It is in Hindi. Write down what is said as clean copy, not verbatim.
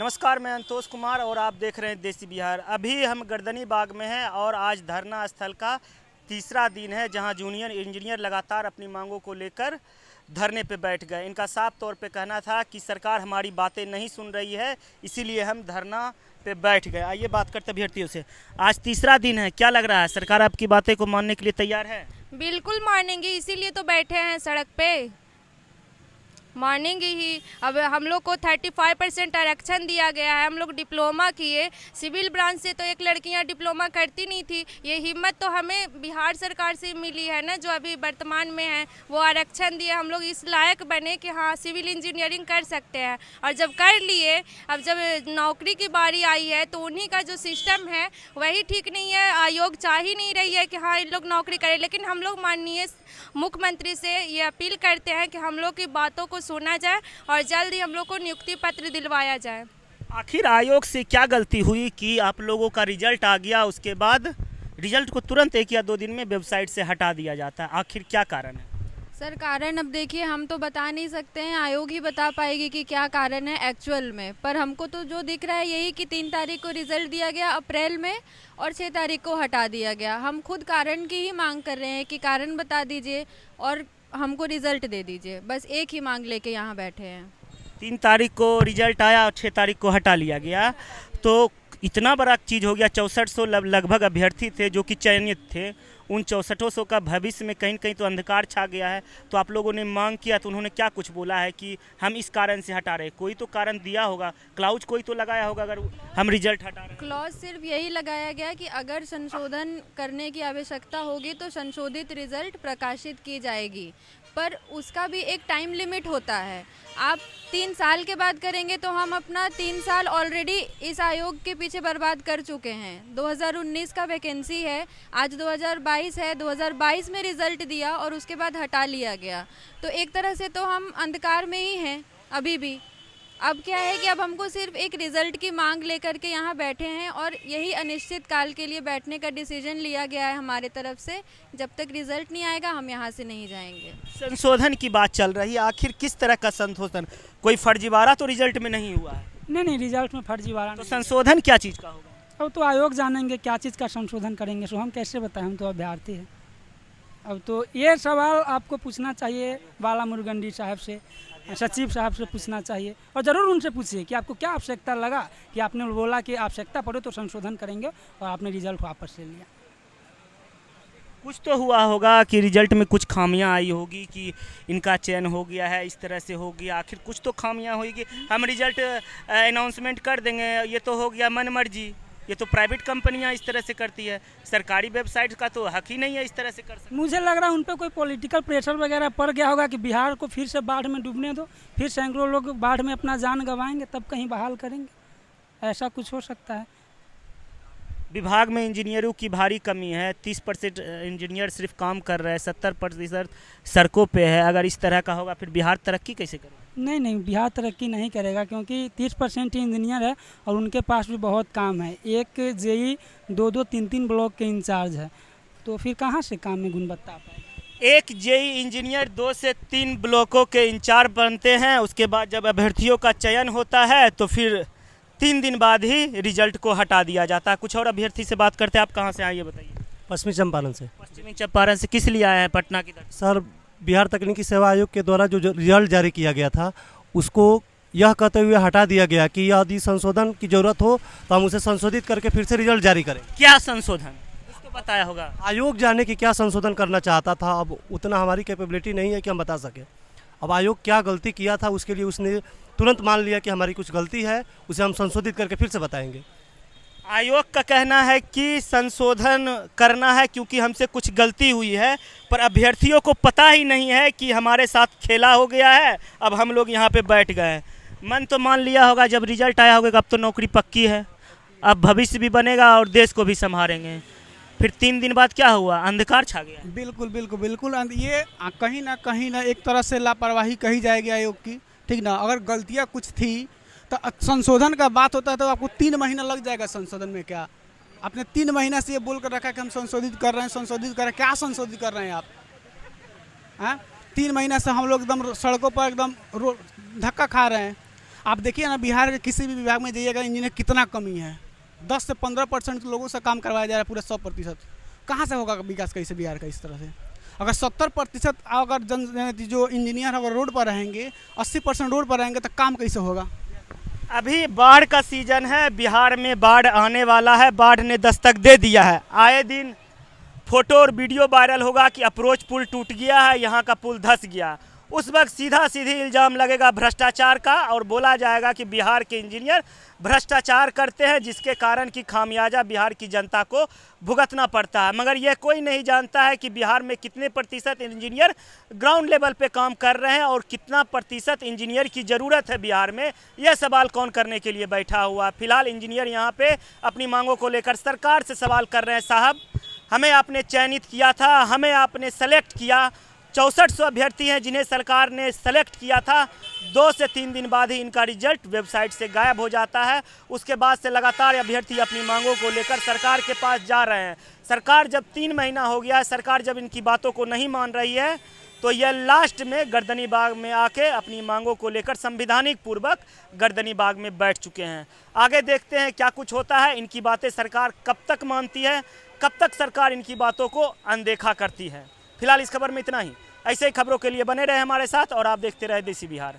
नमस्कार, मैं अंतोष कुमार और आप देख रहे हैं देसी बिहार। अभी हम गर्दनी बाग में हैं और आज धरना स्थल का तीसरा दिन है जहां जूनियर इंजीनियर लगातार अपनी मांगों को लेकर धरने पे बैठ गए। इनका साफ तौर पे कहना था कि सरकार हमारी बातें नहीं सुन रही है, इसीलिए हम धरना पे बैठ गए। आइए बात करते अभ्यर्थियों से। आज तीसरा दिन है, क्या लग रहा है, सरकार आपकी बातें को मानने के लिए तैयार है? बिल्कुल मानेंगे, इसीलिए तो बैठे हैं सड़क पे, मानेंगे ही। अब हम लोग को 35% आरक्षण दिया गया है। हम लोग डिप्लोमा किए, सिविल ब्रांच से तो एक लड़कियां डिप्लोमा करती नहीं थी। ये हिम्मत तो हमें बिहार सरकार से मिली है ना, जो अभी वर्तमान में है, वो आरक्षण दिए। हम लोग इस लायक बने कि हाँ सिविल इंजीनियरिंग कर सकते हैं, और जब कर लिए, अब जब नौकरी की बारी आई है तो उन्हीं का जो सिस्टम है वही ठीक नहीं है। आयोग चाह ही नहीं रही है कि हाँ इन लोग नौकरी करें, लेकिन हम लोग माननीय मुख्यमंत्री से ये अपील करते हैं कि हम लोग की बातों को सुना जाए और जल्द ही हम लोग को नियुक्ति पत्र दिलवाया जाए। आखिर आयोग से क्या गलती हुई कि आप लोगों का रिजल्ट आ गया, उसके बाद रिजल्ट को तुरंत 1 या 2 दिन में वेबसाइट से हटा दिया जाता है? आखिर क्या कारण है? सर कारण अब देखिए, हम तो बता नहीं सकते हैं, आयोग ही बता पाएगी कि क्या कारण है एक्चुअल में। पर हमको तो जो दिख रहा है यही कि 3 तारीख को रिजल्ट दिया गया अप्रैल में और 6 तारीख को हटा दिया गया। हम खुद कारण की ही मांग कर रहे हैं कि कारण बता दीजिए और हमको रिजल्ट दे दीजिए, बस एक ही मांग लेके यहाँ बैठे हैं। 3 तारीख को रिजल्ट आया और 6 तारीख को हटा लिया गया, तो इतना बड़ा चीज़ हो गया। 6400 लगभग अभ्यर्थी थे जो कि चयनित थे। उन 6400 का भविष्य में कहीं न कहीं तो अंधकार छा गया है। तो आप लोगों ने मांग किया तो उन्होंने क्या कुछ बोला है कि हम इस कारण से हटा रहे हैं? कोई तो कारण दिया होगा, क्लाउज कोई तो लगाया होगा अगर हम रिजल्ट हटा रहे हैं। क्लॉज सिर्फ यही लगाया गया कि अगर संशोधन करने की आवश्यकता होगी तो संशोधित रिजल्ट प्रकाशित की जाएगी, पर उसका भी एक टाइम लिमिट होता है। आप 3 साल के बाद करेंगे तो हम अपना 3 साल ऑलरेडी इस आयोग के पीछे बर्बाद कर चुके हैं। 2019 का वैकेंसी है, आज 2022 है, 2022 में रिजल्ट दिया और उसके बाद हटा लिया गया। तो एक तरह से तो हम अंधकार में ही हैं अभी भी। अब क्या है कि अब हमको सिर्फ एक रिजल्ट की मांग लेकर के यहाँ बैठे हैं और यही अनिश्चित काल के लिए बैठने का डिसीजन लिया गया है हमारे तरफ से। जब तक रिजल्ट नहीं आएगा हम यहाँ से नहीं जाएंगे। संशोधन की बात चल रही है, आखिर किस तरह का संशोधन? कोई फर्जीवाड़ा तो रिजल्ट में नहीं हुआ है? नहीं, रिजल्ट में फर्जीवाड़ा तो नहीं। संशोधन क्या चीज़ का होगा? अब तो आयोग जानेंगे क्या चीज़ का संशोधन करेंगे, सो हम कैसे बताएं, हम तो अभ्यर्थी हैं। अब तो ये सवाल आपको पूछना चाहिए बाला मुरुगन साहब से, सचिव साहब से पूछना चाहिए, और ज़रूर उनसे पूछिए कि आपको क्या आवश्यकता लगा कि आपने बोला कि आवश्यकता पड़े तो संशोधन करेंगे और आपने रिजल्ट वापस ले लिया। कुछ तो हुआ होगा कि रिजल्ट में कुछ खामियां आई होगी कि इनका चयन हो गया है, इस तरह से हो गया। आखिर कुछ तो खामियां होगी। हम रिजल्ट अनाउंसमेंट कर देंगे, ये तो हो गया मन मर्जी। ये तो प्राइवेट कंपनियां इस तरह से करती है, सरकारी वेबसाइट का तो हक ही नहीं है इस तरह से कर सकते। मुझे लग रहा है उन पर कोई पॉलिटिकल प्रेशर वगैरह पड़ गया होगा कि बिहार को फिर से बाढ़ में डूबने दो, फिर सैकड़ों लोग बाढ़ में अपना जान गंवाएंगे, तब कहीं बहाल करेंगे। ऐसा कुछ हो सकता है। विभाग में इंजीनियरों की भारी कमी है। 30% इंजीनियर सिर्फ काम कर रहे हैं, 70% सड़कों पे है। अगर इस तरह का होगा फिर बिहार तरक्की कैसे करेगा? नहीं, बिहार तरक्की नहीं करेगा, क्योंकि 30% इंजीनियर है और उनके पास भी बहुत काम है। एक जेई 2-2, 3-3 ब्लॉक के इंचार्ज है, तो फिर कहाँ से काम में गुणवत्ता आ पाएगी? एक जेई इंजीनियर 2 से 3 ब्लॉकों के इंचार्ज बनते हैं। उसके बाद जब अभ्यर्थियों का चयन होता है तो फिर 3 दिन बाद ही रिजल्ट को हटा दिया जाता है। कुछ और अभ्यर्थी से बात करते हैं। आप कहाँ से आए ये बताइए? पश्चिमी चंपारण से। पश्चिमी चंपारण से किस लिए आए हैं पटना की तरफ? सर, बिहार तकनीकी सेवा आयोग के द्वारा जो रिजल्ट जारी किया गया था उसको यह कहते हुए हटा दिया गया कि यदि संशोधन की जरूरत हो तो हम उसे संशोधित करके फिर से रिजल्ट जारी करें। क्या संशोधन, उसको बताया होगा। आयोग जाने कि क्या संशोधन करना चाहता था, अब उतना हमारी कैपेबिलिटी नहीं है कि हम बता सकें। अब आयोग क्या गलती किया था उसके लिए उसने तुरंत मान लिया कि हमारी कुछ गलती है, उसे हम संशोधित करके फिर से बताएंगे। आयोग का कहना है कि संशोधन करना है क्योंकि हमसे कुछ गलती हुई है, पर अभ्यर्थियों को पता ही नहीं है कि हमारे साथ खेला हो गया है, अब हम लोग यहाँ पे बैठ गए। मन तो मान लिया होगा जब रिजल्ट आया होगा अब तो नौकरी पक्की है, अब भविष्य भी बनेगा और देश को भी संभालेंगे। फिर 3 दिन बाद क्या हुआ? अंधकार छा गया। बिल्कुल। ये कहीं ना एक तरह से लापरवाही कही जाएगी आयोग की, ठीक ना। अगर गलतियाँ कुछ थी तो संशोधन का बात होता है तो आपको 3 महीना लग जाएगा संशोधन में। क्या आपने 3 महीना से ये बोल कर रखा है कि हम संशोधित कर रहे हैं, क्या संशोधित कर रहे हैं आप? हाँ, 3 महीना से हम लोग एकदम सड़कों पर एकदम धक्का खा रहे हैं। आप देखिए ना, बिहार के किसी भी विभाग में जाइएगा, इंजीनियर कितना कमी है। 10 से 15% लोगों से काम करवाया जा रहा है, पूरा 100%। कहाँ से होगा विकास कैसे बिहार का इस तरह से? अगर 70% अगर जो इंजीनियर अगर रोड पर रहेंगे, 80% रोड पर रहेंगे, तो काम कैसे होगा? अभी बाढ़ का सीजन है, बिहार में बाढ़ आने वाला है, बाढ़ ने दस्तक दे दिया है। आए दिन फोटो और वीडियो वायरल होगा कि अप्रोच पुल टूट गया है, यहाँ का पुल धंस गया। उस वक्त सीधा सीधी इल्ज़ाम लगेगा भ्रष्टाचार का और बोला जाएगा कि बिहार के इंजीनियर भ्रष्टाचार करते हैं, जिसके कारण कि खामियाजा बिहार की जनता को भुगतना पड़ता है। मगर यह कोई नहीं जानता है कि बिहार में कितने प्रतिशत इंजीनियर ग्राउंड लेवल पे काम कर रहे हैं और कितना प्रतिशत इंजीनियर की ज़रूरत है बिहार में। यह सवाल कौन करने के लिए बैठा हुआ? फिलहाल इंजीनियर यहाँ पे अपनी मांगों को लेकर सरकार से सवाल कर रहे हैं, साहब हमें आपने चयनित किया था, हमें आपने सेलेक्ट किया। 6400 अभ्यर्थी हैं जिन्हें सरकार ने सेलेक्ट किया था। 2 से 3 दिन बाद ही इनका रिजल्ट वेबसाइट से गायब हो जाता है। उसके बाद से लगातार अभ्यर्थी अपनी मांगों को लेकर सरकार के पास जा रहे हैं। सरकार जब 3 महीना हो गया है, सरकार जब इनकी बातों को नहीं मान रही है, तो यह लास्ट में गर्दनी बाग में आके अपनी मांगों को लेकर संवैधानिक पूर्वक गर्दनी बाग में बैठ चुके हैं। आगे देखते हैं क्या कुछ होता है। इनकी बातें सरकार कब तक मानती है, कब तक सरकार इनकी बातों को अनदेखा करती है। फिलहाल इस खबर में इतना ही। ऐसे ही खबरों के लिए बने रहे हमारे साथ और आप देखते रहे देसी बिहार।